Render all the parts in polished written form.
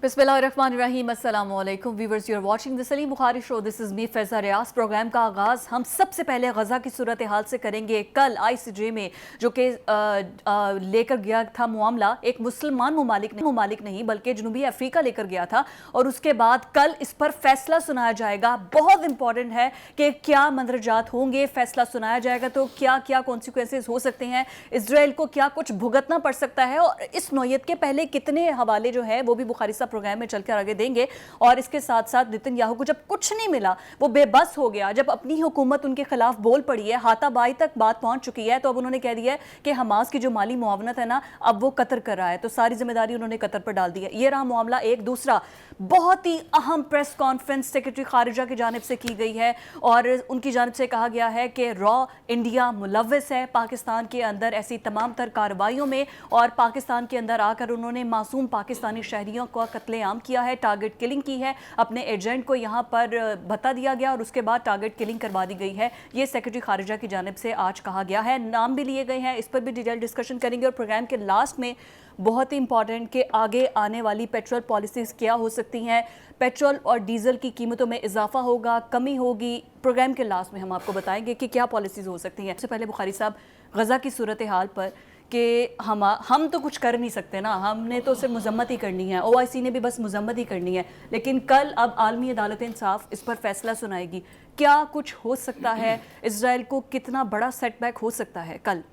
बिस्मिल्लाहिर्रहमानिर्रहीम, अस्सलाम वालेकुम viewers, you are watching the Saleem Bukhari show. This is me Faiza Riaz. Programme का आगाज़ हम सबसे पहले गज़ा की सूरत हाल से करेंगे। कल ICJ में जो कि लेकर गया था मामला, एक मुसलमान ममालिक नहीं बल्कि जनूबी अफ्रीका लेकर गया था, और उसके बाद कल इस पर फैसला सुनाया जाएगा। बहुत इंपॉर्टेंट है कि क्या मंदरजात होंगे, फैसला सुनाया जाएगा तो क्या क्या कॉन्सिक्वेंसेज हो सकते हैं, इसराइल को क्या कुछ भुगतना पड़ सकता है, और इस नौयत के पहले कितने हवाले जो है वो भी बुखारी साहब प्रोग्राम में चलकर आगे देंगे। और इसके साथ साथ नेतन्याहू को जब कुछ नहीं मिला, वो बेबस हो गया, जब अपनी हुकूमत उनके खिलाफ बोल पड़ी है, हाथाबाई तक बात पहुंच चुकी है, तो अब उन्होंने कह दिया है कि हमास की जो माली मुआवनत है ना, अब वो कतर कर रहा है, तो सारी जिम्मेदारी उन्होंने कतर पर डाल दी है। ये रहा मामला एक। दूसरा, बहुत ही अहम प्रेस कॉन्फ्रेंस सेक्रेटरी खारिजा की जानिब से की गई है, और उनकी जानिब से कहा गया है कि रॉ इंडिया मुलव्वस है पाकिस्तान के अंदर ऐसी तमाम तर कार्रवाइयों में, और पाकिस्तान के अंदर आकर उन्होंने मासूम पाकिस्तानी शहरियों का कत्लेआम किया है, टारगेट किलिंग की है, अपने एजेंट को यहाँ पर बता दिया गया और उसके बाद टारगेट किलिंग करवा दी गई है। ये सेक्रेटरी खारिजा की जानिब से आज कहा गया है। नाम भी लिए गए हैं, इस पर भी डिटेल डिस्कशन करेंगे। और प्रोग्राम के लास्ट में बहुत ही इंपॉर्टेंट कि आगे आने वाली पेट्रोल पॉलिसीज़ क्या हो सकती हैं, पेट्रोल और डीजल की कीमतों में इजाफा होगा, कमी होगी। प्रोग्राम के लास्ट में हम आपको बताएंगे कि क्या पॉलिसीज़ हो सकती हैं। सबसे पहले बुखारी साहब, गज़ा की सूरत हाल पर कि हम तो कुछ कर नहीं सकते ना, हमने तो सिर्फ मजम्मत ही करनी है, OIC ने भी बस मजम्मत ही करनी है, लेकिन कल अब आलमी अदालत इंसाफ इस पर फैसला सुनाएगी। क्या कुछ हो सकता है, इसराइल को कितना बड़ा सेटबैक हो सकता है कल?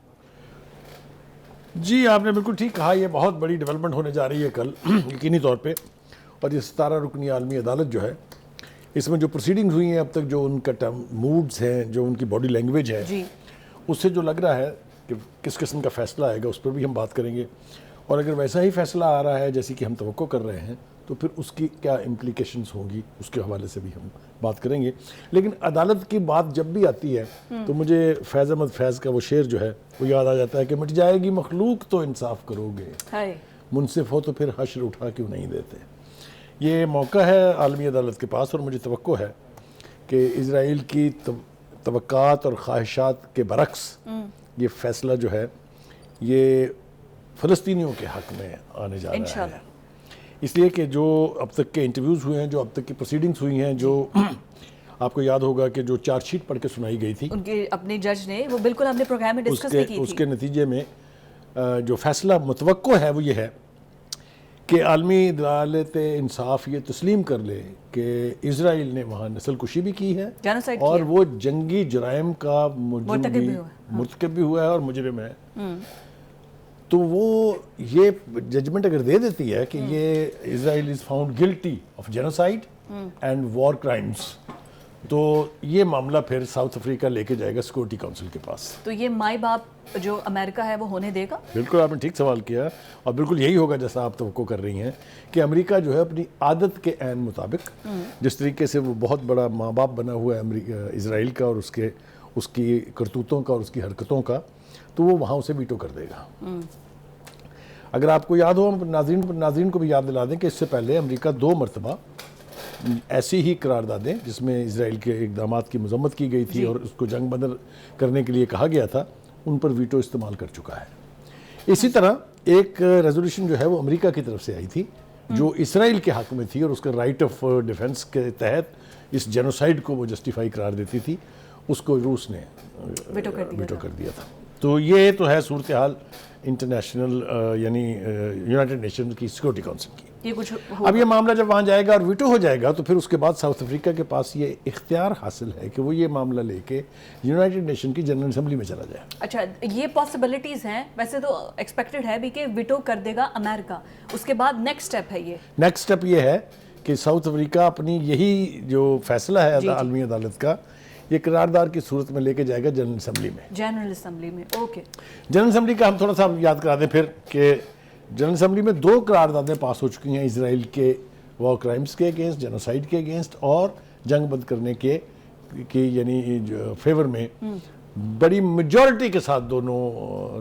जी, आपने बिल्कुल ठीक कहा, ये बहुत बड़ी डेवलपमेंट होने जा रही है कल यकीनी तौर पे। और ये 17 रुकनी आलमी अदालत जो है, इसमें जो प्रोसीडिंग्स हुई हैं अब तक, जो उनका मूड्स हैं, जो उनकी बॉडी लैंग्वेज है जी, उससे जो लग रहा है कि किस किस्म का फ़ैसला आएगा उस पर भी हम बात करेंगे। और अगर वैसा ही फ़ैसला आ रहा है जैसे कि हम तवक्को कर रहे हैं, तो फिर उसकी क्या इम्प्लीकेशंस होंगी, उसके हवाले से भी हम बात करेंगे। लेकिन अदालत की बात जब भी आती है तो मुझे फैज़ अहमद फैज़ का वो शेर जो है वो याद आ जाता है कि मिट जाएगी मखलूक तो इंसाफ करोगे, मुनसिफ हो तो फिर हश्र उठा क्यों नहीं देते। ये मौका है आलमी अदालत के पास, और मुझे तवक्को है कि इज़राइल की तवक्कात और ख्वाहिशात के बरक्स ये फ़ैसला जो है ये फ़लस्तीनियों के हक़ में आने जा रहा है। इसलिए कि जो अब तक के इंटरव्यूज़ हुए हैं, जो अब तक की प्रोसीडिंग्स हुई हैं, जो आपको याद होगा कि जो चार्जशीट पढ़ के सुनाई गई थी उनके अपने जज ने, वो बिल्कुल हमने प्रोग्राम में डिस्कस भी की थी। उसके नतीजे में जो फ़ैसला मुतवक्को है वो ये है कि आलमी अदालत इंसाफ ये तस्लीम कर ले कि इज़राइल ने वहाँ नस्लकुशी भी की है और वो जंगी जराइम का मुर्तकब भी हुआ है और मुजरिम है। तो वो ये जजमेंट अगर दे देती है कि ये Israel is found guilty of genocide and war crimes, तो ये मामला फिर साउथ अफ्रीका लेके जाएगा सिक्योरिटी काउंसिल के पास। तो ये माई बाप जो अमेरिका है वो होने देगा? बिल्कुल, आपने ठीक सवाल किया, और बिल्कुल यही होगा जैसा आप तवक्को कर रही हैं कि अमेरिका जो है अपनी आदत के ऐन मुताबिक, जिस तरीके से वो बहुत बड़ा माँ बाप बना हुआ है इज़राइल का और उसकी करतूतों का और उसकी हरकतों का, तो वो वहाँ उसे वीटो कर देगा। अगर आपको याद हो, हम नाज़रीन को भी याद दिला दें कि इससे पहले अमेरिका 2 मरतबा ऐसी ही करारदादें जिसमें इज़राइल के इक़दामात की मज़म्मत की गई थी और उसको जंग बंद करने के लिए कहा गया था, उन पर वीटो इस्तेमाल कर चुका है। इसी तरह एक रेजोल्यूशन जो है वो अमेरिका की तरफ से आई थी जो इसराइल के हक़ में थी और उसका राइट ऑफ डिफेंस के तहत इस जेनोसाइड को वो जस्टिफाई करार देती थी, उसको रूस ने वीटो कर दिया था। तो ये तो है सूरत हाल इंटरनेशनल यानी यूनाइटेड नेशन की सिक्योरिटी काउंसिल की। ये कुछ अब ये मामला जब वहाँ जाएगा और वीटो हो जाएगा तो फिर उसके बाद साउथ अफ्रीका के पास ये इख्तियार हासिल है कि वो ये मामला लेके यूनाइटेड नेशन की जनरल असेंबली में चला जाए। अच्छा, ये पॉसिबिलिटीज़ हैं, वैसे तो एक्सपेक्टेड है भी कि वीटो कर देगा अमेरिका, उसके बाद नेक्स्ट स्टेप है ये? नेक्स्ट स्टेप ये है कि साउथ अफ्रीका अपनी यही जो फैसला है आलमी अदालत का, ये करारदार की सूरत में लेके जाएगा जनरल असेंबली में। ओके, जनरल असेंबली का हम थोड़ा सा याद करा दें फिर कि जनरल असेंबली में 2 करारदादें पास हो चुकी हैं इजराइल के वॉर क्राइम्स के अगेंस्ट, जेनोसाइड के अगेंस्ट और जंग बंद करने के यानी फेवर में बड़ी मेजॉरिटी के साथ दोनों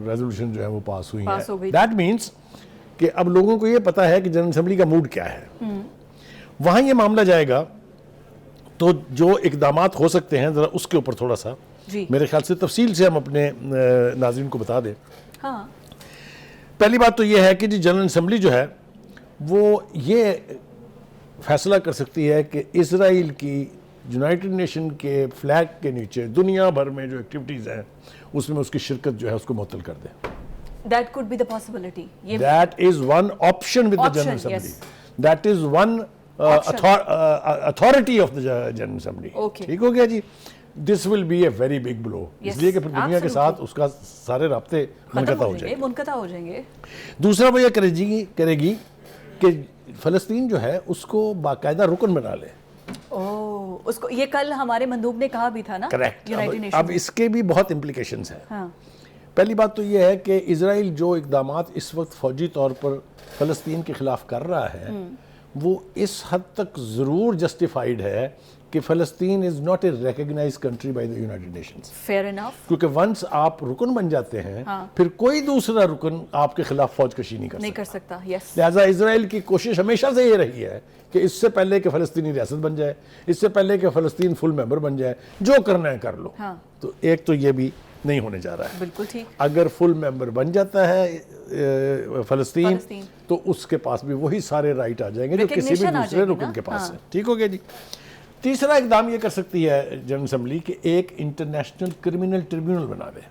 रेजोल्यूशन जो है वो पास हुई हैं। दैट मीन्स कि अब लोगों को ये पता है कि जनरल असेंबली का मूड क्या है। वहाँ ये मामला जाएगा तो जो इकदामात हो सकते हैं ज़रा उसके ऊपर थोड़ा सा मेरे ख्याल से तफसील से हम अपने नाज़रीन को बता दें। हाँ। पहली बात तो ये है कि जी जनरल असेंबली जो है वो ये फैसला कर सकती है कि इसराइल की यूनाइटेड नेशन के फ्लैग के नीचे दुनिया भर में जो एक्टिविटीज़ हैं उसमें उसकी शिरकत जो है उसको मुअत्तल कर दे। That could be the possibility. ये that is one option with the Option, general assembly, yes. That is one authority of the general assembly. Okay. ठीक हो गया जी। This will be a very big blow, Yes, इसलिए कि फिर दुनिया के साथ absolutely. उसका सारे राब्ते खत्म मुनक़ता हो हो जाएंगे, जाएंगे। मुनक़ता हो जाएंगे। दूसरा वो ये करेगी कि फ़लस्तीन जो है उसको बाकायदा रुकन बना ले। ओह, उसको ये कल हमारे मंदूब ने कहा भी था ना, करेक्ट। यूनाइटेड अब नेशन। इसके भी बहुत इम्प्लीकेशंस हैं। हाँ, पहली बात तो ये है कि इजराइल जो इकदामात इस वक्त फौजी तौर पर फ़लस्तीन के ख़िलाफ़ कर रहा है वो इस हद तक ज़रूर जस्टिफाइड है कि फ़लस्तीन is not a recognized country by the United Nations. Fair enough. क्योंकि वंस आप रुकन बन जाते हैं हाँ। फिर कोई दूसरा रुकन आपके खिलाफ फौज कशी नहीं कर नहीं सकता। कर सकता। यस। लिहाजा इसराइल की कोशिश हमेशा से ये रही है कि इससे पहले कि फ़लस्तीनी रियासत बन जाए, इससे पहले कि फ़लस्तीन फुल मेंबर बन जाए, जो करना है कर लो। हाँ। तो एक तो ये भी नहीं होने जा रहा है। बिल्कुल ठीक। अगर फुल मेंबर बन जाता है फ़लस्तीन फ़लस्तीन। तो उसके पास भी वही सारे राइट आ जाएंगे जो किसी भी Recognition आ दूसरे जाएगी रुकन ना? के पास हाँ। है। ठीक हो गया जी। तीसरा इकदाम ये कर सकती है जनरल असेंबली कि एक इंटरनेशनल क्रिमिनल ट्रिब्यूनल बना दे।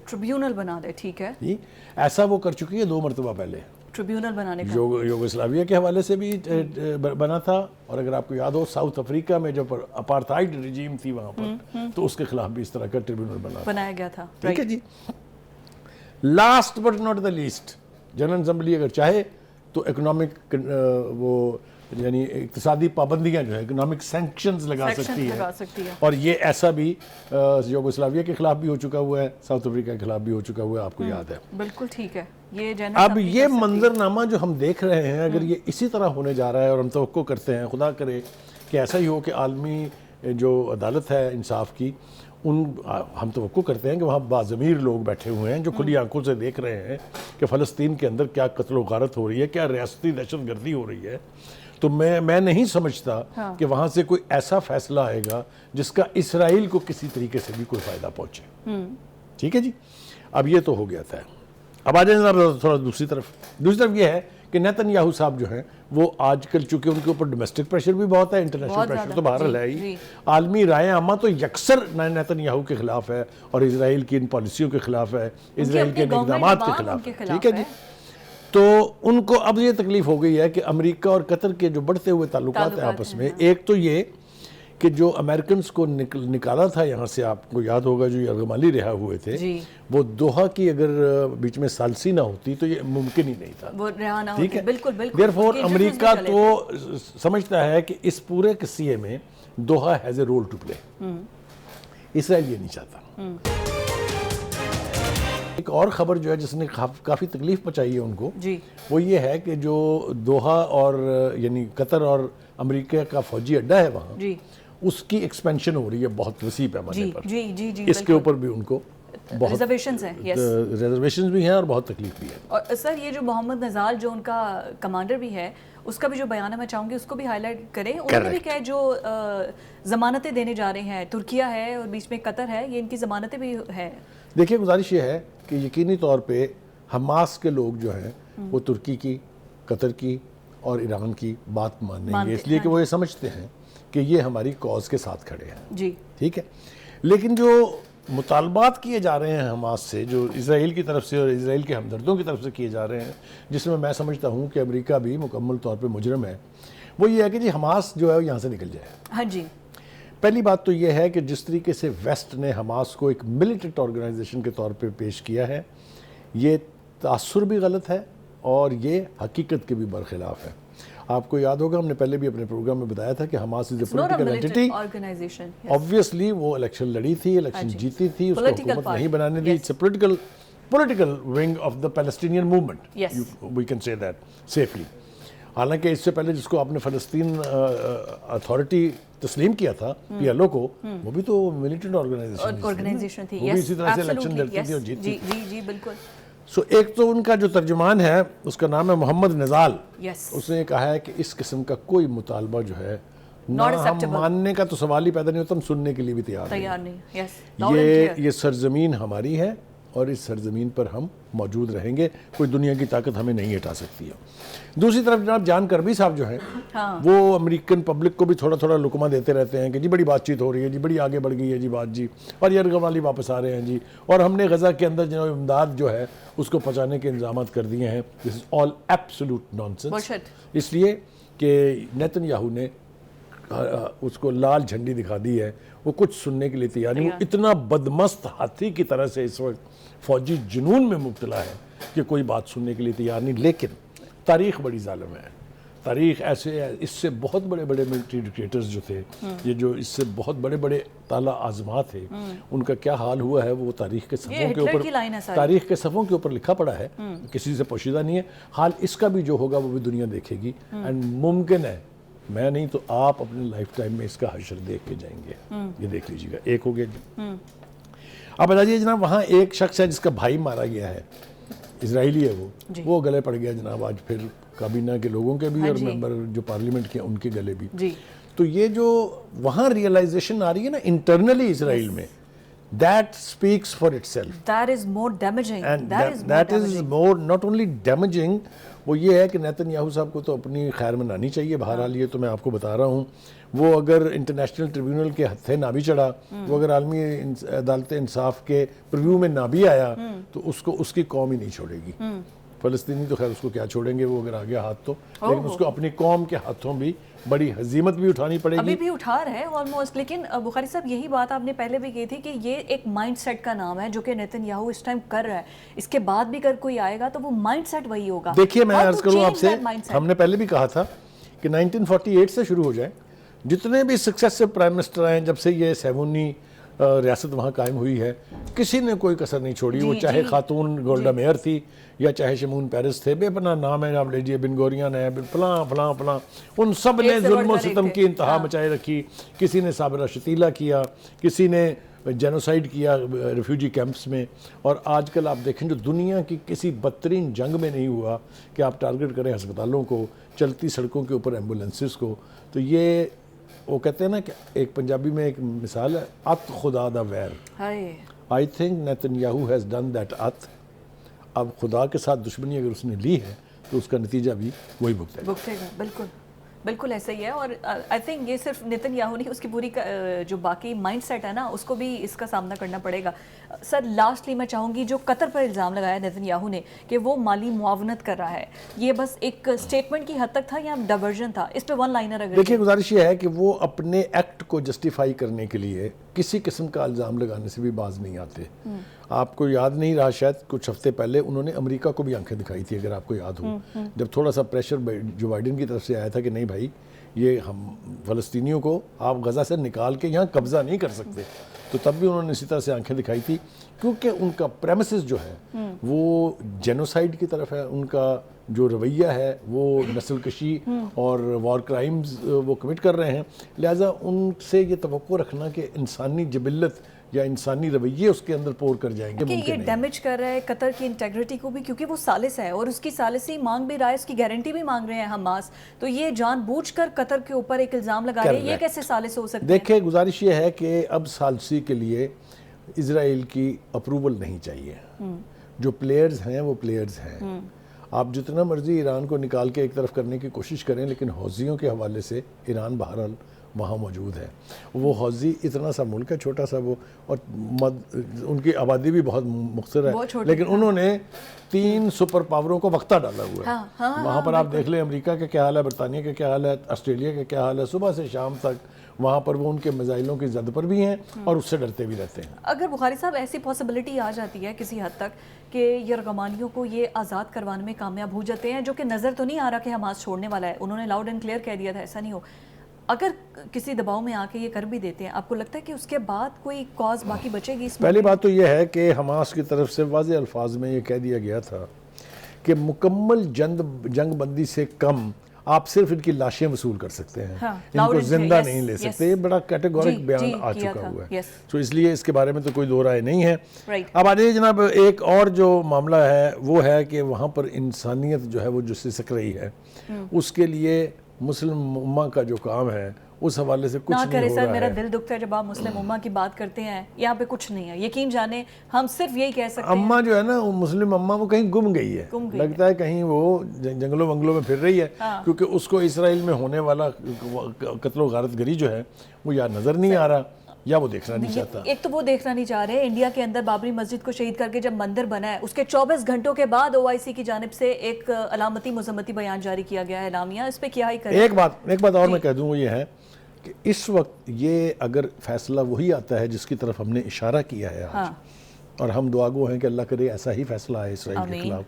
ट्रिब्यूनल बना दे, ठीक है। जी, ऐसा वो कर चुकी है 2 मरतबा पहले। ट्रिब्यूनल बनाने का। यूगोस्लाविया के हवाले से भी बना था, और अगर आपको याद हो साउथ अफ्रीका में जब अपार्थाइड रिजीम थी वहाँ पर तो उसके खिलाफ भी इस तरह का ट्रिब्यूनल बनाया गया था। ठीक है जी। Last but not the least, general assembly अगर चाहे तो इकोनॉमिक वो यानी इक्तिसादी पाबंदियां जो है इकोनॉमिक सैंक्शंस लगा सकती है। और ये ऐसा भी यूगोस्लाविया के खिलाफ भी हो चुका हुआ है, साउथ अफ्रीका के खिलाफ भी हो चुका हुआ है, आपको याद है। बिल्कुल ठीक है। ये अब ये मंजरनामा जो हम देख रहे हैं अगर ये इसी तरह होने जा रहा है, और हम तवक्को करते हैं खुदा करे कि ऐसा ही हो कि आलमी जो अदालत है इंसाफ की हम तवक्को करते हैं कि वहाँ बाज़मीर लोग बैठे हुए हैं जो खुली आंखों से देख रहे हैं कि फ़लस्तीन के अंदर क्या कत्ल गारत हो रही है, क्या रियासती दहशतगर्दी हो रही है। तो मैं नहीं समझता कि वहाँ से कोई ऐसा फैसला आएगा जिसका इसराइल को किसी तरीके से भी कोई फ़ायदा पहुँचे। ठीक है जी। अब ये तो हो गया था। अब आ जाए थोड़ा दूसरी तरफ ये है कि नेतन्याहू साहब जो हैं वो आजकल चूंकि उनके ऊपर डोमेस्टिक प्रेशर भी बहुत है, इंटरनेशनल प्रेशर तो बहरहाल है ही, आलमी राय आमा तो यकसर नेतन्याहू के खिलाफ है और इसराइल की इन पॉलिसियों के खिलाफ है, इसराइल के इक़दामात के खिलाफ है। ठीक है जी। तो उनको अब ये तकलीफ हो गई है कि अमेरिका और कतर के जो बढ़ते हुए ताल्लुकात हैं आपस में, एक तो ये कि जो अमेरिकन को निकाला था यहाँ से, आपको याद होगा जो यरगमाली रिहा हुए थे, वो दोहा की अगर बीच में सालसी ना होती तो ये मुमकिन ही नहीं था, वो रिहा ना ठीक है। बिल्कुल बिल्कुल। देयरफॉर अमेरिका तो समझता है कि इस पूरे किस्से में Doha has a role to play, Israel ये नहीं चाहता। एक और खबर जो है जिसने काफ़ी तकलीफ मचाई है उनको जी, वो ये है कि जो दोहा और यानी कतर और अमेरिका का फौजी अड्डा है वहाँ जी, उसकी एक्सपेंशन हो रही है बहुत वसी पैमाने पर। जी जी जी, इसके ऊपर भी उनको बहुत रिजर्वेशंस हैं। यस, रिजर्वेशंस भी हैं और बहुत तकलीफ भी है। और सर ये जो मोहम्मद नज़ाल जो उनका कमांडर भी है उसका भी जो बयान है मैं चाहूँगी उसको भी हाईलाइट करें। उन्होंने भी कहा जो ज़मानतें देने जा रहे हैं, तुर्किया है और बीच में कतर है, ये इनकी ज़मानतें भी है। देखिए गुजारिश ये है कि यकीनी तौर पे हमास के लोग जो हैं वो तुर्की की, कतर की और ईरान की बात मानेंगे, इसलिए कि वो ये समझते हैं कि ये हमारी कॉज के साथ खड़े हैं जी, ठीक है। लेकिन जो मुतालबात किए जा रहे हैं हमास से, जो इसराइल की तरफ से और इसराइल के हमदर्दों की तरफ से किए जा रहे हैं, जिसमें मैं समझता हूँ कि अमेरिका भी मुकम्मल तौर पे मुजरम है, वो ये है कि जी हमास जो है वो यहाँ से निकल जाए। हाँ जी। पहली बात तो ये है कि जिस तरीके से वेस्ट ने हमास को एक मिलिटेंट ऑर्गेनाइजेशन के तौर पे पेश किया है, ये तासुर भी गलत है और ये हकीकत के भी बरखिलाफ है। आपको याद होगा हमने पहले भी अपने प्रोग्राम में बताया था कि Hamas is a political entity, obviously वो इलेक्शन लड़ी थी, इलेक्शन जीती थी, उसको हुकूमत नहीं बनाने दी। It's a political wing of the Palestinian movement, we can say that safely. हालांकि इससे पहले जिसको आपने फ़लस्तीन अथॉरिटी तस्लीम किया था PLO को, वो भी तो मिलिटेंट ऑर्गेनाइजेशन थी, वो भी इसी तरह से इलेक्शन लड़ती थी और जीती थी। जी बिल्कुल। सो एक तो उनका जो तर्जुमान है उसका नाम है मोहम्मद नज़ाल, उसने कहा है कि इस किस्म का कोई मुतालबा जो है ना हम मानने का तो सवाल ही पैदा नहीं होता, हम सुनने के लिए भी तैयार नहीं। ये सरजमीन हमारी है, और इस सरजमीन पर हम मौजूद रहेंगे, कोई दुनिया की ताकत हमें नहीं हटा सकती है। दूसरी तरफ जनाब जान करबी साहब जो हैं वो अमेरिकन पब्लिक को भी थोड़ा थोड़ा लुकमा देते रहते हैं कि जी बड़ी बातचीत हो रही है जी, बड़ी आगे बढ़ गई है जी बात जी, और यरगमाली वापस आ रहे हैं जी, और हमने गज़ा के अंदर जो इमदाद जो है उसको पहुँचाने के इंतजाम कर दिए हैं। This is all absolute nonsense. इसलिए कि नेतन्याहू ने उसको लाल झंडी दिखा दी है, वो कुछ सुनने के लिए तैयार नहीं। वो इतना बदमस्त हाथी की तरह से इस वक्त फौजी जुनून में मुब्तला है कि कोई बात सुनने के लिए तैयार नहीं। लेकिन तारीख बड़ी जालिम है, तारीख ऐसे है, इससे बहुत बड़े बड़े मिलिट्री डिक्टेटर्स जो थे, ये जो इससे बहुत बड़े बड़े ताला आजमा थे, उनका क्या हाल हुआ है वो तारीख के सफ़ों के ऊपर लिखा पड़ा है, किसी से पोशीदा नहीं है। हाल इसका भी जो होगा वो भी दुनिया देखेगी, एंड मुमकिन है, मैं नहीं तो आप अपने लाइफ टाइम में इसका हशर देख के जाएंगे। ये देख लीजिएगा। एक हो गया जी। अब बताइए जनाब, वहाँ एक शख्स है जिसका भाई मारा गया है, इजराइली है वो गले पड़ गया जनाब आज, फिर काबीना के लोगों के भी और मेंबर जो पार्लियामेंट के उनके गले भी। तो ये जो वहाँ रियलाइजेशन आ रही है ना इंटरनली इसराइल में, that speaks for itself. That is more damaging. And that is more not only damaging, वो ये है कि नेतन्याहू साहब को तो अपनी खैर मनानी चाहिए। बहरहाल ये तो मैं आपको बता रहा हूँ, वो अगर इंटरनेशनल ट्रिब्यूनल के हत्थे ना भी चढ़ा, वो अगर आलमी अदालत इंसाफ के प्रिव्यू में ना भी आया, तो उसको उसकी कौम ही नहीं छोड़ेगी। फ़लस्तीनी तो खैर उसको क्या छोड़ेंगे, वो अगर आ गया हाथ तो, लेकिन उसको अपनी कौम के हाथों भी बड़ी हजीमत भी उठानी पड़ेगी। अभी भी उठा रहे हैं ऑलमोस्ट। लेकिन बुखारी साहब यही बात आपने पहले भी कही थी कि ये एक माइंडसेट का नाम है जो कि नेतन्याहू इस टाइम कर रहा है। इसके बाद भी अगर कोई आएगा तो वो माइंडसेट वही होगा। देखिए मैं अर्ज करूं आपसे, हमने पहले भी कहा था कि 1948 से शुरू हो जाए, जितने भी सक्सेसिव प्राइम मिनिस्टर आए जब से ये सेवनी रियासत वहाँ कायम हुई है, किसी ने कोई कसर नहीं छोड़ी। वो चाहे खातून गोल्डा मेयर थी या चाहे शमून पेरिस थे, बेपना नाम है, आप लीजिए बिन गोरियन है, फलां फलां फलां, उन सब ने जुल्म और सितम की इंतहा मचाए रखी। किसी ने साबरा शतीला किया, किसी ने जेनोसाइड किया रिफ्यूजी कैंप्स में। और आजकल आप देखें जो दुनिया की किसी बदतरीन जंग में नहीं हुआ कि आप टारगेट करें अस्पतालों को, चलती सड़कों के ऊपर एम्बुलेंसेस को। तो ये वो कहते हैं ना कि एक पंजाबी में एक मिसाल है, अत खुदा दा वैर। I think Netanyahu has done that अत। अब खुदा के साथ दुश्मनी अगर उसने ली है तो उसका नतीजा भी वही भुगतेगा। बिल्कुल बिल्कुल ऐसा ही है। और आई थिंक ये सिर्फ नेतन्याहू नहीं, उसकी पूरी जो बाकी माइंडसेट है ना, उसको भी इसका सामना करना पड़ेगा। सर लास्टली मैं चाहूँगी, जो कतर पर इल्ज़ाम लगाया नेतन्याहू ने कि वो माली मुआवनत कर रहा है, ये बस एक स्टेटमेंट की हद तक था या डाइवर्जन था? इस पर वन लाइनर अगर देखिए, गुजारिश ये है कि वो अपने एक्ट को जस्टिफाई करने के लिए किसी किस्म का इल्ज़ाम लगाने से भी बाज नहीं आते। आपको याद नहीं रहा शायद, कुछ हफ्ते पहले उन्होंने अमेरिका को भी आंखें दिखाई थी, अगर आपको याद हो, जब थोड़ा सा प्रेशर जो बाइडेन की तरफ से आया था कि नहीं भाई, ये हम फ़लस्तीनियों को आप गज़ा से निकाल के यहाँ कब्ज़ा नहीं कर सकते, तो तब भी उन्होंने इसी तरह से आंखें दिखाई थी, क्योंकि उनका प्रेमिसेस जो है वो जेनोसाइड की तरफ है। उनका जो रवैया है वो नस्लकशी और वॉर क्राइम्स वो कमिट कर रहे हैं। लिहाजा उनसे ये तवक्को रखना कि इंसानी जबिल्लत या इंसानी रवैये उसके अंदर पोर कर जाएंगे, कि ये डैमेज कर रहा है कतर की इंटेग्रिटी को भी, क्योंकि वो सालिस है और उसकी सालिसी मांग भी रहा है, उसकी गारंटी भी मांग रहे हैं हमास। तो ये जानबूझकर कतर के ऊपर एक इल्ज़ाम लगा रहे हैं, ये कैसे सालिस हो सकते हैं? देखिए, गुजारिश ये है कि अब सालिसी के लिए इजराइल की अप्रूवल नहीं चाहिए। जो प्लेयर्स हैं वो प्लेयर्स हैं। आप जितना मर्जी ईरान को निकाल के एक तरफ करने की कोशिश करें, लेकिन हौजियों के हवाले से ईरान बहरहाल वहाँ मौजूद है। वो हौजी इतना सा मुल्क है, छोटा सा वो, और उनकी आबादी भी बहुत मुख्तर है, लेकिन उन्होंने 3 सुपर पावरों को वक्ता डाला हुआ है। वहाँ पर आप देख लें अमेरिका का क्या हाल है, बरतानिया का क्या हाल है, ऑस्ट्रेलिया का क्या हाल है। सुबह से शाम तक वहाँ पर वो उनके मिसाइलों की जद पर भी हैं और उससे डरते भी रहते हैं। अगर बुखारी साहब ऐसी पॉसिबिलिटी आ जाती है किसी हद तक कि यरगमानियों को ये आज़ाद करवाने में कामयाब हो जाते हैं, जो कि नज़र तो नहीं आ रहा कि हमास छोड़ने वाला है, उन्होंने लाउड एंड क्लियर कह दिया था ऐसा नहीं हो, अगर किसी दबाव में आके ये कर भी देते हैं, आपको लगता है कि उसके बाद कोई कॉज बाकी बचेगी इसमें? पहली बात तो यह है कि हमास की तरफ से वाज़ेह अल्फाज में ये कह दिया गया था कि मुकम्मल जंग बंदी से कम आप सिर्फ इनकी लाशें वसूल कर सकते हैं, इनको जिंदा नहीं ले सकते। ये बड़ा कैटेगोरिक बयान आ चुका हुआ है, तो इसलिए इसके बारे में तो कोई दो राय नहीं है। अब आ जाइए जनाब, एक और जो मामला है वो है कि वहाँ पर इंसानियत जो है वो जो सिसक रही है, उसके लिए मुस्लिम उम्मा का जो काम है उस हवाले से कुछ ना नहीं करे हो सर, रहा मेरा है। दिल दुखता है जब आप मुस्लिम उम्मा की बात करते हैं। यहाँ पे कुछ नहीं है, यकीन जाने हम सिर्फ यही कह सकते हैं। अम्मा जो है ना, वो मुस्लिम अम्मा, वो कहीं गुम गई है, गुम गई लगता है कहीं वो जंगलों वंगलों में फिर रही है। हाँ। क्योंकि उसको इसराइल में होने वाला कत्लो गारतगरी जो है वो या नज़र नहीं आ रहा या वो देखना नहीं चाहता। एक तो वो देखना नहीं चाह रहे। इंडिया के अंदर बाबरी मस्जिद को शहीद करके जब मंदिर बना है, उसके 24 घंटों के बाद ओआईसी की जानिब से एक अलामती मुजम्मती बयान जारी किया गया है। लामिया, इस पे क्या ही करें। एक बात और मैं कह दूं, वो ये है कि इस वक्त ये अगर फैसला वही आता है जिसकी तरफ हमने इशारा किया है आज, हाँ। और हम दुआगो हैं कि अल्लाह करे ऐसा ही फैसला आए इसराइल के आमीन। खिलाफ,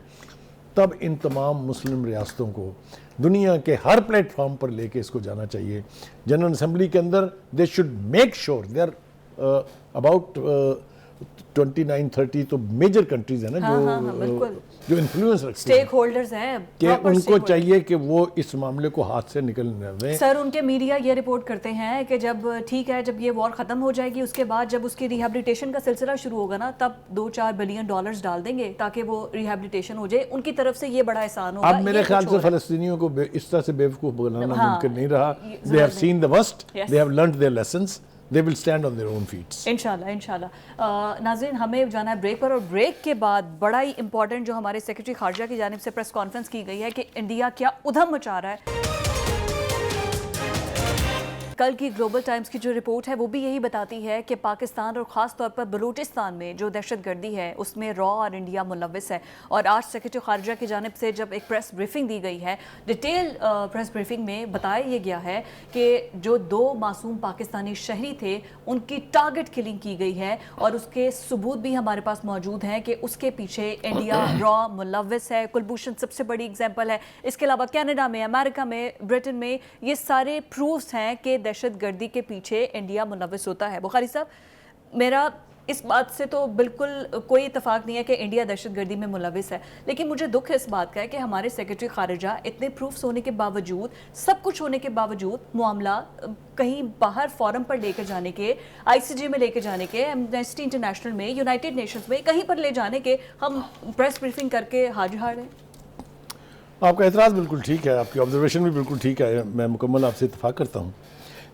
तब इन तमाम मुस्लिम रियासतों को दुनिया के हर प्लेटफॉर्म पर लेके इसको जाना चाहिए। जनरल असेंबली के अंदर they should make sure they are about 29-30 तो मेजर कंट्रीज है ना, जो इन्फ्लुएंस रखते हैं, स्टेक होल्डर्स हैं, कि proper उनको stakeholders। चाहिए कि वो इस मामले को हाथ से निकलने दें। सर, उनके मीडिया ये रिपोर्ट करते हैं कि जब ठीक है, जब ये वॉर खत्म हो जाएगी, उसके बाद जब उसकी रिहैबिलिटेशन का सिलसिला शुरू होगा ना, तब $2-4 बिलियन डाल देंगे ताकि वो रिहैबिलिटेशन हो जाए। उनकी तरफ से ये बड़ा एहसान होगा। अब मेरे ख्याल से फलस्तीनियों को इस तरह से बेवकूफ़ बनाना हाँ, मुमकिन नहीं रहा। ये they have seen the worst, Yes। They have learned their lessons, they will stand on their own feets. इंशाल्लाह। नाज़रीन, हमें जाना है ब्रेक पर, और ब्रेक के बाद बड़ा ही इंपॉर्टेंट जो हमारे सेक्रेटरी खारजा की जानिब से प्रेस कॉन्फ्रेंस की गई है कि इंडिया क्या उधम मचा रहा है। कल की ग्लोबल टाइम्स की जो रिपोर्ट है वो भी यही बताती है कि पाकिस्तान और ख़ास तौर पर बलूचिस्तान में जो दहशतगर्दी है उसमें रॉ और इंडिया मुलव्वस है। और आज सेक्रेटरी खारजा की जानिब से जब एक प्रेस ब्रीफिंग दी गई है, डिटेल प्रेस ब्रीफिंग में बताया ये गया है कि जो 2 मासूम पाकिस्तानी शहरी थे उनकी टारगेट किलिंग की गई है, और उसके सबूत भी हमारे पास मौजूद हैं कि उसके पीछे इंडिया रॉ मुलव्वस है। कुलभूषण सबसे बड़ी एग्जाम्पल है। इसके अलावा कनाडा में, अमेरिका में, ब्रिटेन में ये सारे प्रूफ्स हैं कि दहशतगर्दी के पीछे इंडिया मुलव्वस होता है। बुखारी साहब, मेरा इस बात से तो बिल्कुल कोई इतफाक नहीं है कि इंडिया दहशतगर्दी में मुलव्वस है, लेकिन मुझे दुख इस बात का है कि हमारे सेक्रेटरी खारिजा इतने प्रूफ्स होने के बावजूद, सब कुछ होने के बावजूद, मामला कहीं बाहर फोरम पर लेकर जाने के, आईसीजे में लेकर जाने के, एमनेस्टी इंटरनेशनल में, यूनाइटेड नेशंस में, कहीं पर ले जाने के हम प्रेस ब्रीफिंग करके हार हैं। आपका एतराज़ बिल्कुल ठीक है, आपकी ऑब्जर्वेशन भी बिल्कुल ठीक है, मैं मुकम्मल आपसे इत्तेफाक करता हूँ।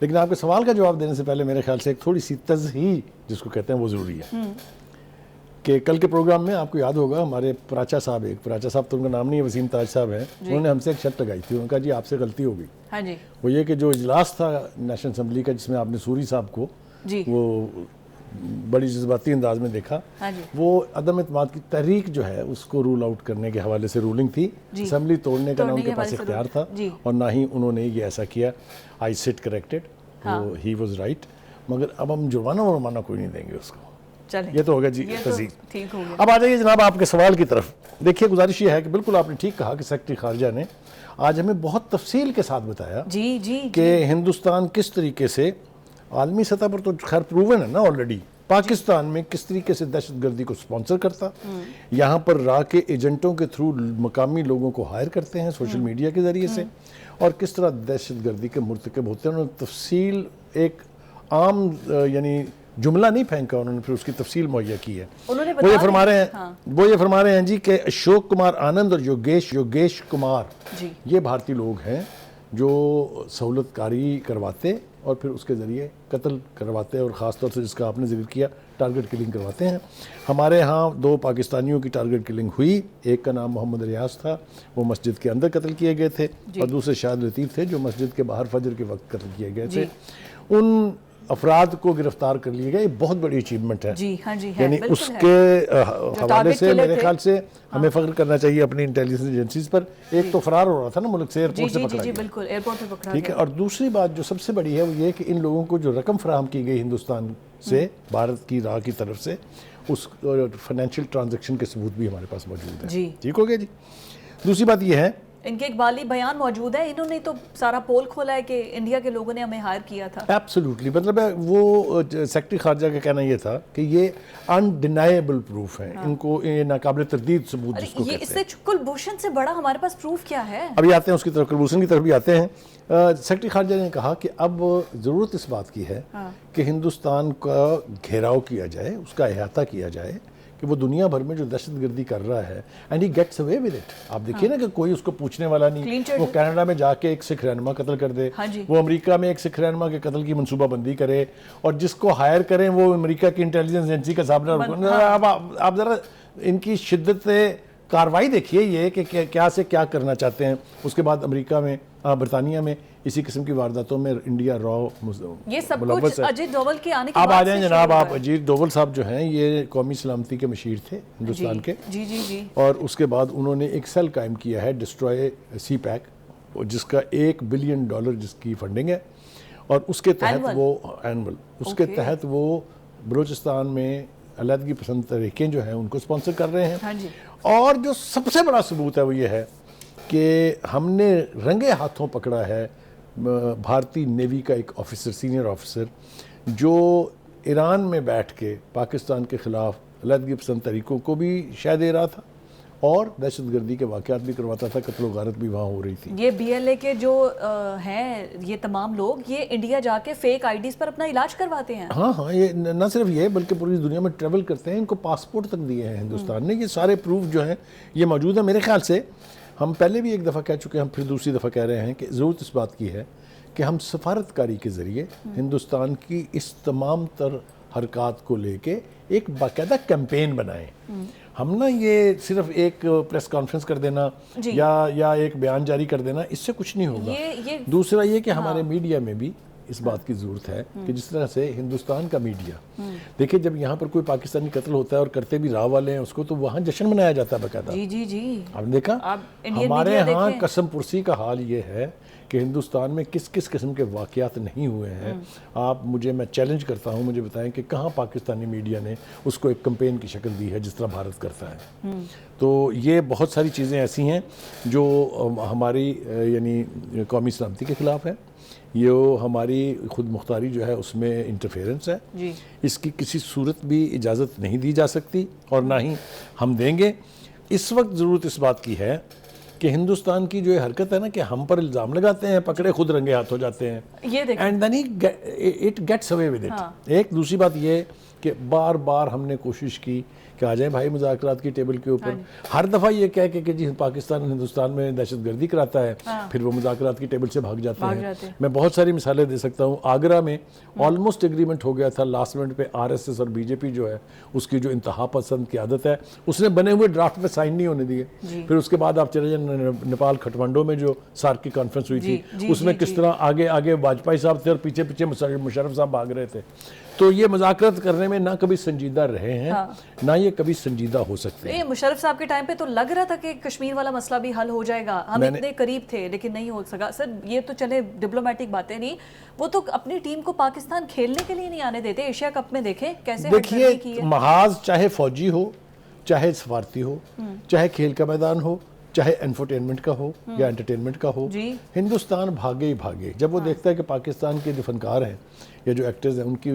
लेकिन आपके सवाल का जवाब देने से पहले मेरे ख्याल से एक थोड़ी सी तज़हीर जिसको कहते हैं वो ज़रूरी है। कि कल के प्रोग्राम में आपको याद होगा हमारे प्राचा साहब तो उनका नाम नहीं है, वसीम ताज साहब हैं, उन्होंने हमसे एक शर्त लगाई थी। उन्होंने कहा जी आपसे गलती हो गई। हाँ जी। वो ये कि जो इजलास था नेशनल असम्बली का जिसमें आपने सूरी साहब को जी। वो बड़ी जज्बाती अंदाज में देखा, हाँ जी। वो अदम इत्मीनान की तहरीक जो है उसको रूल आउट करने के हवाले से रूलिंग थी। असम्बली तोड़ने का ना उनके पास इख्तियार था और ना ही उन्होंने ये ऐसा किया। I sit corrected, he was right, मगर अब हम जुर्माना कोई नहीं देंगे उसको। चलिए, ये तो होगा जी तज़हीर, ठीक हो गया। अब आ जाइए जनाब आपके सवाल की तरफ। देखिए, गुजारिश ये है कि बिल्कुल आपने ठीक कहा कि सेक्रेटरी खारजा ने आज हमें बहुत तफसील के साथ बताया कि हिंदुस्तान किस तरीके से आलमी सतह पर तो खैर प्रूवन है ना ऑलरेडी, पाकिस्तान में किस तरीके से दहशतगर्दी को स्पॉन्सर करता, यहाँ पर रा के एजेंटों के थ्रू मकामी लोगों को हायर करते हैं सोशल मीडिया के ज़रिए से, और किस तरह दहशतगर्दी के मुर्तकब होते हैं। उन्होंने तफसील एक आम यानी जुमला नहीं फेंका, उन्होंने फिर उसकी तफसील मुहैया की है। वो ये फरमा रहे हैं जी कि अशोक कुमार आनंद और योगेश कुमार ये भारतीय लोग हैं जो सहूलतकारी करवाते और फिर उसके ज़रिए कत्ल करवाते हैं, और ख़ास तौर से जिसका आपने जिक्र किया टारगेट किलिंग करवाते हैं। हमारे यहाँ 2 पाकिस्तानियों की टारगेट किलिंग हुई, एक का नाम मोहम्मद रियाज था, वो मस्जिद के अंदर कत्ल किए गए थे, और दूसरे शाहिद लतीफ़ थे जो मस्जिद के बाहर फजर के वक्त कत्ल किए गए थे। उन अफराद को गिरफ्तार कर लिया गया, ये बहुत बड़ी अचीवमेंट है। जी हाँ जी, यानी उसके हवाले से मेरे ख्याल से हमें फ़ख्र करना चाहिए अपनी इंटेलिजेंस एजेंसीज पर। एक तो फरार हो रहा था ना मुल्क से, एयरपोर्ट से पकड़ा गया, बिल्कुल एयरपोर्ट पे पकड़ा ठीक है। और दूसरी बात जो सबसे बड़ी है वो ये कि इन लोगों को जो रकम फराहम की गई हिंदुस्तान से भारत की राह की तरफ से, उस फाइनेंशियल ट्रांजेक्शन के सबूत भी हमारे पास मौजूद है। ठीक हो गया जी। दूसरी बात यह है, इनके इकबाली बयान मौजूद है, इन्होंने तो सारा पोल खोला है कि इंडिया के लोगों ने हमें हायर किया था। एब्सोल्युटली, मतलब वो सेक्रेटरी खारजा का कहना ये था कि ये अनडिनाएबल प्रूफ है, इनको ये नाकाबिल तरदीद सबूत जिसको कहते हैं। इससे कुलभूषण से बड़ा हमारे पास प्रूफ क्या है? अभी आते हैं उसकी तरफ, कुलभूषण की तरफ भी आते हैं। सेक्रेटरी खारजा ने कहा कि अब ज़रूरत इस बात की है कि हिंदुस्तान का घेराव किया जाए, उसका अहाता किया जाए, कि कि वो दुनिया भर में जो दहशतगर्दी कर रहा है and he gets away with it. आप देखिए ना कि कोई उसको पूछने वाला नहीं, वो कनाडा में जाके एक सिख रहनुमा कत्ल कर दे, वो अमेरिका में एक सिख रहनुमा के कत्ल की मनसूबाबंदी करे, और जिसको हायर करें वो अमेरिका की इंटेलिजेंस एजेंसी का सामना। आप जरा इनकी शिद्दत कार्रवाई देखिए ये कि क्या से क्या करना चाहते हैं। उसके बाद अमेरिका में, बरतानिया में इसी किस्म की वारदातों में इंडिया रॉ ये सब कुछ अजीत डोवल के आने के अब बाद आ जाएं जनाब। आप अजीत डोवल साहब जो हैं ये कौमी सलामती के मशीर थे हिंदुस्तान के, जी जी जी, और उसके बाद उन्होंने एक सेल कायम किया है डिस्ट्रॉय सी पैक, जिसका $1 बिलियन जिसकी फंडिंग है, और उसके तहत वो एनुअल उसके तहत वो बलूचिस्तान में अलहदगी पसंद तरीके जो हैं उनको स्पॉन्सर कर रहे हैं। हाँ जी। और जो सबसे बड़ा सबूत है वो ये है कि हमने रंगे हाथों पकड़ा है भारतीय नेवी का एक ऑफिसर, सीनियर ऑफिसर, जो ईरान में बैठ के पाकिस्तान के ख़िलाफ़ अलहदगी पसंद तरीक़ों को भी शह दे रहा था और दहशतगर्दी के वाक़यात भी करवाता था, कत्ल गारत भी वहाँ हो रही थी। ये BLA के जो हैं ये तमाम लोग ये इंडिया जाके फेक IDs पर अपना इलाज करवाते हैं। हाँ हाँ, ये न सिर्फ ये बल्कि पूरी दुनिया में ट्रैवल करते हैं, इनको पासपोर्ट तक दिए हैं हिंदुस्तान ने। ये सारे प्रूफ जो हैं ये मौजूद है। मेरे ख्याल से हम पहले भी एक दफ़ा कह चुके हैं, हम फिर दूसरी दफ़ा कह रहे हैं कि ज़रूरत इस बात की है कि हम सफारतकारी के ज़रिए हिंदुस्तान की इस तमाम तर हरकत को लेके एक बाकायदा कैंपेन बनाएं। हम ना ये सिर्फ एक प्रेस कॉन्फ्रेंस कर देना या एक बयान जारी कर देना, इससे कुछ नहीं होगा। दूसरा ये कि हमारे मीडिया में भी इस बात की ज़रूरत है कि जिस तरह से हिंदुस्तान का मीडिया, देखिए जब यहाँ पर कोई पाकिस्तानी कत्ल होता है और करते भी राह वाले हैं उसको, तो वहाँ जश्न मनाया जाता है बाकायदा। जी जी जी, आपने देखा हमारे यहाँ कसम पुरसी का हाल ये है कि हिंदुस्तान में किस किस किस्म के वाक़यात नहीं हुए हैं। आप मैं चैलेंज करता हूँ, मुझे बताएं कि कहाँ पाकिस्तानी मीडिया ने उसको एक कैंपेन की शक्ल दी है जिस तरह भारत करता है। तो ये बहुत सारी चीज़ें ऐसी हैं जो हमारी यानी कौमी सलामती के ख़िलाफ़ है, ये हमारी खुद मुख्तारी जो है उसमें इंटरफेरेंस है जी। इसकी किसी सूरत भी इजाज़त नहीं दी जा सकती और ना ही हम देंगे। इस वक्त ज़रूरत इस बात की है कि हिंदुस्तान की जो ये हरकत है ना कि हम पर इल्ज़ाम लगाते हैं, पकड़े खुद रंगे हाथ हो जाते हैं, and then it gets away with it. एक दूसरी बात ये कि बार बार हमने कोशिश की कि आ जाए भाई मुज़ाकरात की टेबल के ऊपर, हर दफ़ा ये कह के कि जी पाकिस्तान हिंदुस्तान में दहशतगर्दी कराता है, फिर वो मुज़ाकरात की टेबल से भाग जाते हैं। मैं बहुत सारी मिसालें दे सकता हूँ। आगरा में ऑलमोस्ट एग्रीमेंट हो गया था, लास्ट मिनट पे RSS और BJP जो है उसकी जो इंतहा पसंद की आदत है उसने बने हुए ड्राफ्ट पे साइन नहीं होने दिए। फिर उसके बाद आप चले जाए नेपाल खटमंडो में जो सार्क की कॉन्फ्रेंस हुई थी उसमें किस तरह आगे आगे वाजपेयी साहब थे और पीछे पीछे मुशर्रफ साहब भाग रहे थे। तो ये मुज़ाकरात करने में ना कभी संजीदा रहे हैं ना ये कभी संजीदा हो सकते हैं। मुशर्रफ साहब के टाइम पे तो लग रहा था कि कश्मीर वाला मसला भी हल हो जाएगा, हम इतने करीब थे, लेकिन नहीं हो सका। सर ये तो चले डिप्लोमेटिक बातें नहीं, वो तो अपनी टीम को पाकिस्तान खेलने के लिए नहीं आने देते। एशिया कप में देखें कैसे, देखिए महाज चाहे फौजी हो, चाहे सफारती हो, चाहे खेल का मैदान हो, चाहे एंटरटेनमेंट का हो या एंटरटेनमेंट का हो, हिंदुस्तान भागे ही भागे। जब वो देखता है कि पाकिस्तान के जो फनकार हैं या जो एक्टर्स हैं उनकी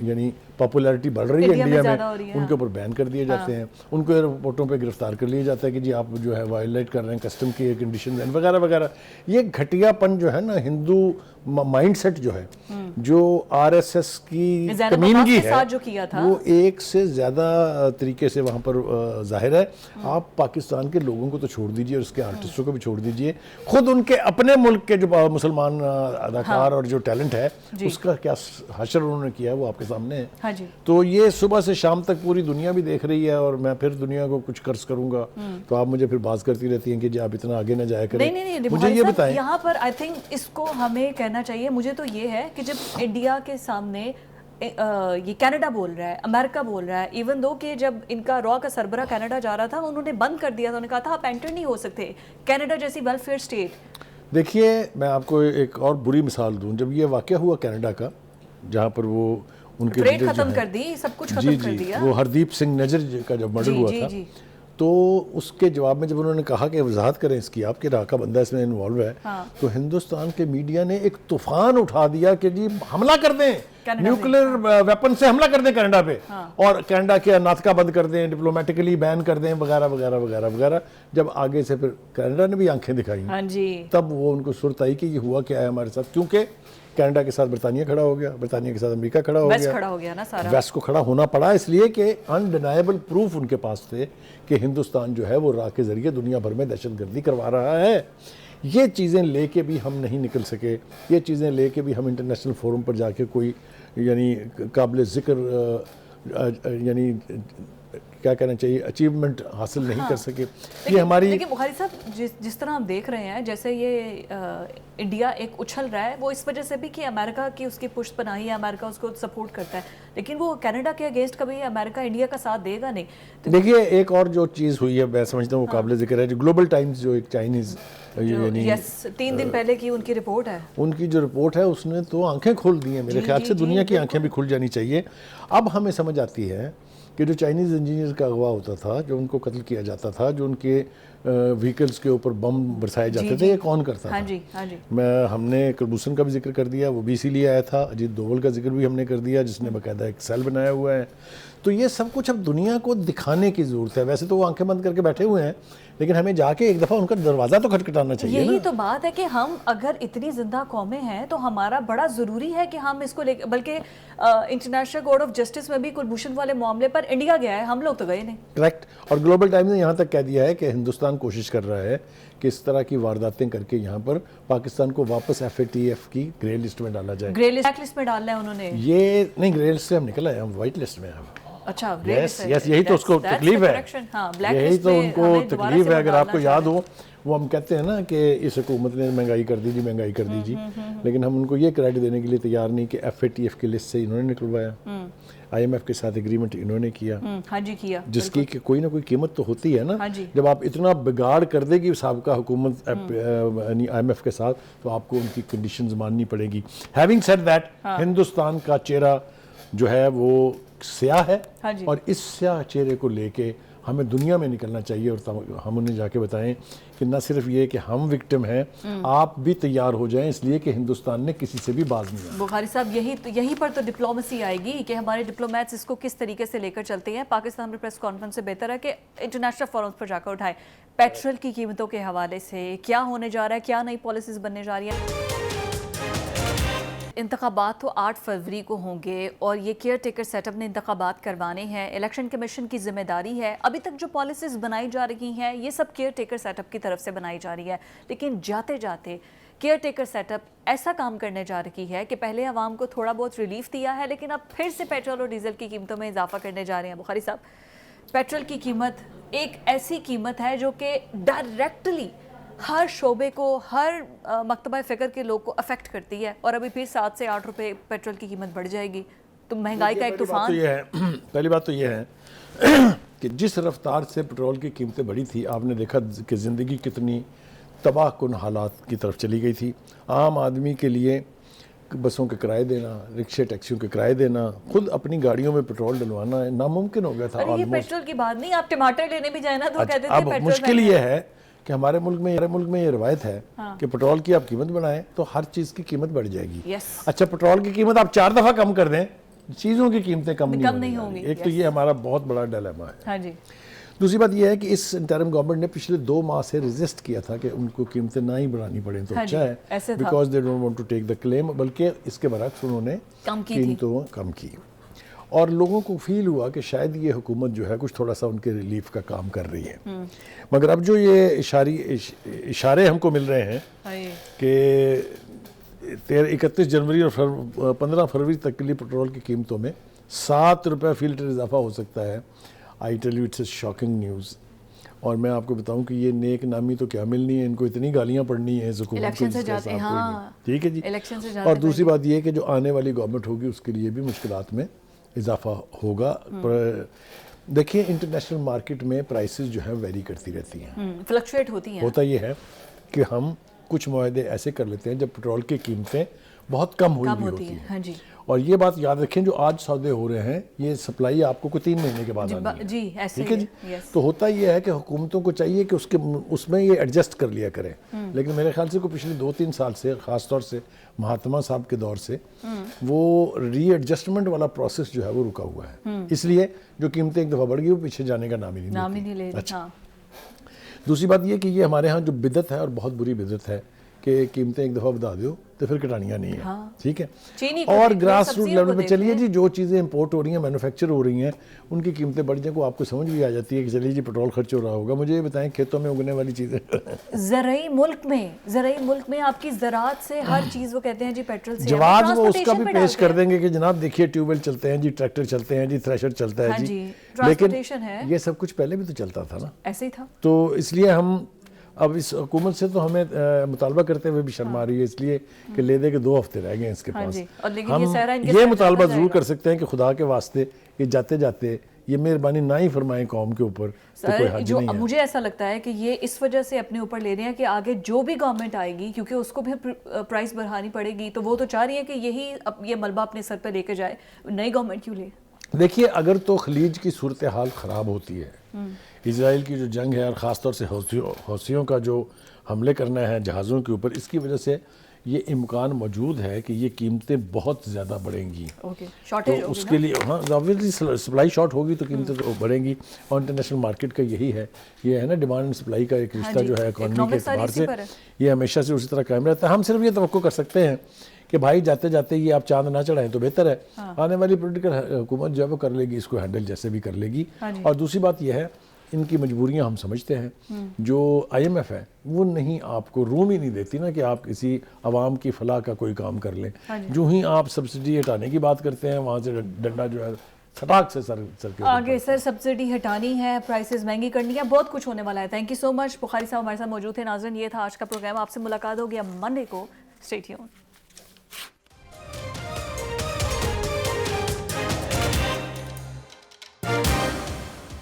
यानी पॉपुलैरिटी बढ़ रही है इंडिया में, उनके ऊपर बैन कर दिए जाते हैं, उनको एयरपोर्टों पे गिरफ्तार कर लिया जाता है कि जी आप जो है वायलेट कर रहे हैं कस्टम की कंडीशन वगैरह वगैरह। ये घटियापन जो है ना हिंदू माइंडसेट जो है, जो RSS की कमीनगी है, जो किया था वो एक से ज़्यादा तरीके से वहाँ पर जाहिर है। आप पाकिस्तान के लोगों को तो छोड़ दीजिए और उसके आर्टिस्टों को भी छोड़ दीजिए, खुद उनके अपने मुल्क के जो मुसलमान अदाकार और जो टैलेंट है उसका क्या हशर उन्होंने किया है वो आपके सामने है। हाँ जी। तो ये सुबह से शाम तक पूरी दुनिया भी देख रही है और मैं फिर दुनिया को कुछ कर्ज करूंगा तो आप मुझे फिर बात करती रहती हैं कि जी आप इतना आगे ना जाया करें। नहीं, मुझे ये बताएं यहाँ पर आई थिंक इसको हमें कहना चाहिए। मुझे तो ये है कि जब इंडिया के सामने ये कनाडा बोल रहा है, अमेरिका बोल रहा है, इवन दो कि जब इनका रॉ का सरबरा कनाडा जा रहा था उन्होंने बंद कर दिया था, उन्होंने कहा था आप एंटर नहीं हो सकते, कनाडा जैसी वेलफेयर स्टेट। देखिए मैं आपको एक और बुरी मिसाल दूं, जब ये वाक़या हुआ कनाडा का जहाँ पर वो उनके ट्रेड खत्म कर दी, सब कुछ खत्म कर दिया, वो हरदीप सिंह नजर का जब मर्डर हुआ था तो उसके जवाब में जब उन्होंने कहा कि वजाहत करें इसकी, आपके राका बंदा इसमें इन्वॉल्व है, तो हिंदुस्तान के मीडिया ने एक तूफान उठा दिया कि जी हमला कर दें, कनाडा न्यूक्लियर वेपन से हमला कर दें कनाडा पे, और कनाडा के नाथका बंद कर दें, डिप्लोमेटिकली बैन कर दें, वगैरह वगैरह वगैरह वगैरह। जब आगे से फिर कनाडा ने भी आंखें दिखाई, हाँ जी, तब वो उनको सुरत आई कि ये हुआ क्या है हमारे साथ, क्योंकि कनाडा के साथ ब्रिटानिया खड़ा हो गया, ब्रिटानिया के साथ अमेरिका खड़ा हो वेस्ट गया, खड़ा हो गया ना सारा। वेस्ट को खड़ा होना पड़ा, इसलिए कि अनडिनाइबल प्रूफ उनके पास थे कि हिंदुस्तान जो है वो राह के जरिए दुनिया भर में दहशतगर्दी करवा रहा है। ये चीज़ें लेके भी हम नहीं निकल सके, ये चीज़ें लेके भी हम इंटरनेशनल फोरम पर जाके कोई यानी काबिल ज़िक्र यानी क्या कहना चाहिए अचीवमेंट हासिल नहीं कर सके। ये हमारी, लेकिन बुखारी साहब जिस तरह हम देख रहे हैं, जैसे ये इंडिया एक उछल रहा है, वो इस वजह से भी कि अमेरिका की उसकी पुष्ट पनाही है, अमेरिका उसको सपोर्ट करता है, लेकिन वो कनाडा के अगेंस्ट कभी अमेरिका इंडिया का साथ देगा नहीं। तो देखिए एक और जो चीज़ हुई है मैं समझता हूँ वो काबिल ज़िक्र है, जो ग्लोबल टाइम्स जो एक चाइनीज़ यानी 3 दिन पहले की उनकी रिपोर्ट है, उनकी जो रिपोर्ट है उसने तो आंखें खोल दी हैं। मेरे ख्याल से दुनिया की आंखें भी खुल जानी चाहिए। अब हमें समझ आती है कि जो चाइनीज़ इंजीनियर का अगवा होता था, जो उनको कत्ल किया जाता था, जो उनके व्हीकल्स के ऊपर बम बरसाए जाते थे, ये कौन करता था? हाँ जी, हाँ जी। हमने कुलभूषण का भी जिक्र कर दिया, वो भी इसीलिए आया था। अजीत डोभाल का जिक्र भी हमने कर दिया, जिसने बाकायदा एक सेल बनाया हुआ है। तो ये सब कुछ अब दुनिया को दिखाने की ज़रूरत है। वैसे तो वो आंखें बंद करके बैठे हुए हैं, लेकिन हमें जाके एक दफ़ा उनका दरवाज़ा तो खटखटाना चाहिए। यही तो बात है कि हम अगर इतनी जिंदा कौमें हैं तो हमारा बड़ा ज़रूरी है कि हम इसको लेकर, बल्कि इंटरनेशनल कोर्ट ऑफ जस्टिस में भी कुलभूषण वाले मामले पर इंडिया गया है, हम लोग तो गए नहीं। करेक्ट। और ग्लोबल टाइम्स ने यहाँ तक कह दिया है कि हिंदुस्तान कोशिश कर रहा है कि इस तरह की वारदातें करके यहाँ पर पाकिस्तान को वापस FATF की ग्रे लिस्ट में डाला जाए। ग्रे लिस्ट में डालना है उन्होंने, ये नहीं, ग्रे लिस्ट से हम निकल आए, हम व्हाइट लिस्ट में हैं। अच्छा, यस यस, यही तो उसको तकलीफ है, यही तो उनको तकलीफ है। अगर आपको याद हो, वो हम कहते हैं ना कि इस हुकूमत ने महंगाई कर दी जी, महंगाई कर दी जी, लेकिन हम उनको ये क्रेडिट देने के लिए तैयार नहीं कि FATF की लिस्ट से इन्होंने निकलवाया, IMF के साथ एग्रीमेंट इन्होंने किया, हाँ जी किया, जिसकी कि कोई ना कोई कीमत तो होती है ना। हाँ जी। जब आप इतना बिगाड़ कर देगी साबिका हुकूमत यानी IMF के साथ, तो आपको उनकी कंडीशंस माननी पड़ेगी। हैविंग सेड दैट, हिंदुस्तान का चेहरा जो है वो स्याह है, हाँ जी। और इस स्याह चेहरे को लेके हमें दुनिया में निकलना चाहिए, और हम उन्हें जाके बताएं कि न सिर्फ ये कि हम विक्टिम हैं, आप भी तैयार हो जाएं, इसलिए कि हिंदुस्तान ने किसी से भी बाज नहीं आया। बुखारी साहब यहीं पर तो डिप्लोमेसी आएगी कि हमारे डिप्लोमेट्स इसको किस तरीके से लेकर चलते हैं। पाकिस्तान में प्रेस कॉन्फ्रेंस से बेहतर है कि इंटरनेशनल फोरम्स पर जाकर उठाएं। पेट्रोल की कीमतों के हवाले से क्या होने जा रहा है, क्या नई पॉलिसीज बनने जा रही हैं। इंतखाबात तो 8 फरवरी को होंगे और ये केयर टेकर सेटअप ने इंतखाबात करवाने हैं, इलेक्शन कमीशन की जिम्मेदारी है। अभी तक जो पॉलिसीज़ बनाई जा रही हैं ये सब केयर टेकर सेटअप की तरफ से बनाई जा रही है, लेकिन जाते जाते केयर टेकर सेटअप ऐसा काम करने जा रही है कि पहले आवाम को थोड़ा बहुत रिलीफ दिया है, लेकिन अब फिर से पेट्रोल और डीजल की कीमतों में इजाफा करने जा रहे हैं। बुखारी साहब, पेट्रोल की कीमत एक ऐसी कीमत है जो कि डायरेक्टली हर शोबे को, हर मकतबा फ़िक्र के लोग को अफेक्ट करती है, और अभी फिर 7 से 8 रुपए पेट्रोल की कीमत बढ़ जाएगी, तो महंगाई का एक तूफान। पहली बात तो ये है कि जिस रफ्तार से पेट्रोल की कीमतें बढ़ी थी, आपने देखा कि ज़िंदगी कितनी तबाह कुन हालात की तरफ चली गई थी। आम आदमी के लिए बसों के किराए देना, रिक्शे टैक्सियों के किराए देना, खुद अपनी गाड़ियों में पेट्रोल डलवाना नामुमकिन हो गया था। अरे ये पेट्रोल की बात नहीं, आप टमाटर लेने भी जाए ना तो कहते थे अब पेट्रोल मुश्किल ये है कि हमारे मुल्क में ये रवायत है कि पेट्रोल की आप कीमत बढ़ाएं तो हर चीज़ की कीमत बढ़ जाएगी। अच्छा, पेट्रोल की कीमत आप 4 दफ़ा कम कर दें, चीज़ों की कीमतें कम नहीं होंगी। एक तो ये हमारा बहुत बड़ा डिलेमा है। हाँ जी। दूसरी बात यह है कि इस इंटरिम गवर्नमेंट ने पिछले 2 माह से रेजिस्ट किया था कि उनको कीमतें ना ही बढ़ानी पड़े तो अच्छा है, because they don't want to take the claim, बल्कि इसके बरक्स उन्होंने कीमतों कम की, और लोगों को फील हुआ कि शायद ये हुकूमत जो है कुछ थोड़ा सा उनके रिलीफ का काम कर रही है। मगर अब जो ये इशारे हमको मिल रहे हैं कि 31 जनवरी और 15 फरवरी तक के लिए पेट्रोल की कीमतों में 7 रुपये फी लीटर इजाफा हो सकता है। I tell you, it's shocking news. और मैं आपको बताऊं कि ये नेक नामी तो क्या मिलनी है, इनको इतनी गालियां पड़नी है इस हुकूमत को। हाँ, ठीक है जी। और दूसरी बात ये कि जो आने वाली गवर्नमेंट होगी उसके लिए भी मुश्किलात में इजाफा होगा। पर देखिए, इंटरनेशनल मार्केट में प्राइसेस जो है वेरी करती रहती हैं, फ्लक्चुएट होती हैं। होता ये है कि हम कुछ मुआहदे ऐसे कर लेते हैं जब पेट्रोल की कीमतें बहुत कम हुई कम भी होती है। हाँ जी और ये बात याद रखें, जो आज सौदे हो रहे हैं ये सप्लाई आपको कोई 3 महीने के बाद आनी है। जी ऐसे ठीक है जी। यस तो होता ये है कि हुकूमतों को चाहिए कि उसमें ये एडजस्ट कर लिया करें। लेकिन मेरे ख्याल से कोई पिछले 2-3 साल से, ख़ास तौर से महात्मा साहब के दौर से, वो रीएडजस्टमेंट वाला प्रोसेस जो है वो रुका हुआ है। इसलिए जो कीमतें एक दफ़ा बढ़ गई वो पीछे जाने का नाम ही नहीं ले अच्छा। हाँ दूसरी बात ये कि ये हमारे यहाँ जो बिदत है और बहुत बुरी बिदत है कि कीमतें एक दफ़ा बढ़ा दो तो फिर घटानियाँ नहीं है। हाँ। ठीक है। चीनी को और देख लो, ग्रास रूट सब्जियों लेवल को पे देख चलिए लो। जी, जो चीज़ें इंपोर्ट हो रही हैं, मैन्युफैक्चर हो रही हैं, उनकी कीमतें बढ़ जाए को आपको समझ भी आ जाती है कि चलिए जी पेट्रोल खर्च हो रहा होगा। मुझे ये बताएं, खेतों में उगने वाली चीज़ें ज़राई मुल्क में आपकी ज़राअत से हर चीज़ वो कहते हैं जी पेट्रोल से जवाब वो उसका ट्रांसपोर्टेशन भी पे पेश डालते कर हैं। देंगे कि जनाब देखिए ट्यूबवेल चलते हैं जी, ट्रैक्टर चलते हैं जी, थ्रेशर चलता है हाँ जी। जी, लेकिन ट्रांसपोर्टेशन है। ये सब कुछ पहले भी तो चलता था ना। ऐसे ही था। तो इसलिए हम अब इस हुकूमत से तो हमें मुतालबा करते हुए भी शर्म आ रही है, इसलिए कि ले दे के 2 हफ्ते रह गए हैं इसके हाँ पास। जी, और लेकिन हम ये सारा इनके ये सर मुतालबा जाता ज़रूर जाएगा। कर सकते हैं कि खुदा के वास्ते ये जाते जाते ये मेहरबानी ना ही फरमाएं कौम के ऊपर, तो कोई सर हर्ज जो नहीं है। मुझे ऐसा लगता है कि ये इस वजह से अपने ऊपर ले रहे हैं कि आगे जो भी गवर्नमेंट आएगी, क्योंकि उसको भी प्राइस बढ़ानी पड़ेगी, तो वो तो चाह रही है कि यही ये मलबा अपने सर पर लेके जाए। नई गवर्नमेंट क्यों ले? देखिए, अगर तो खलीज की सूरत हाल ख़राब होती है, इसराइल की जो जंग है और ख़ास तौर से हौसियों का जो हमले करना है जहाज़ों के ऊपर, इसकी वजह से ये इम्कान मौजूद है कि ये कीमतें बहुत ज़्यादा बढ़ेंगी। ओके, तो शॉर्टेज उसके लिए हाँ ऑब्वियसली सप्लाई शॉर्ट होगी तो कीमतें तो बढ़ेंगी। और इंटरनेशनल मार्केट का यही है, ये है ना डिमांड एंड सप्लाई का एक रिश्ता जी, जो है इकॉनमी के economics सारी एतबार इसी से, पर है। ये हमेशा से उसी तरह कायम रहता है। हम सिर्फ ये तवक्को कर सकते हैं कि भाई जाते जाते ये आप चांद ना चढ़ाएं तो बेहतर है। आने वाली पॉलिटिकल हुकूमत जो है वो कर लेगी, इसको हैंडल जैसे भी कर लेगी। हाँ जी। और दूसरी बात यह है, इनकी मजबूरियां हम समझते हैं। जो IMF है वो नहीं आपको रूम ही नहीं देती ना कि आप किसी आवाम की फलाह का कोई काम कर लें। जो ही आप सब्सिडी हटाने की बात करते हैं, वहाँ से डंडा जो है फटाक से सर के ऊपर आगे सर सब्सिडी हटानी है, प्राइसेस महंगी करनी है, बहुत कुछ होने वाला है। Thank you so much. Bukhari साहब हमारे साथ मौजूद थे। नाज़रीन, ये था आज का प्रोग्राम। आपसे मुलाकात होगी अब मंडे को। Stay tuned.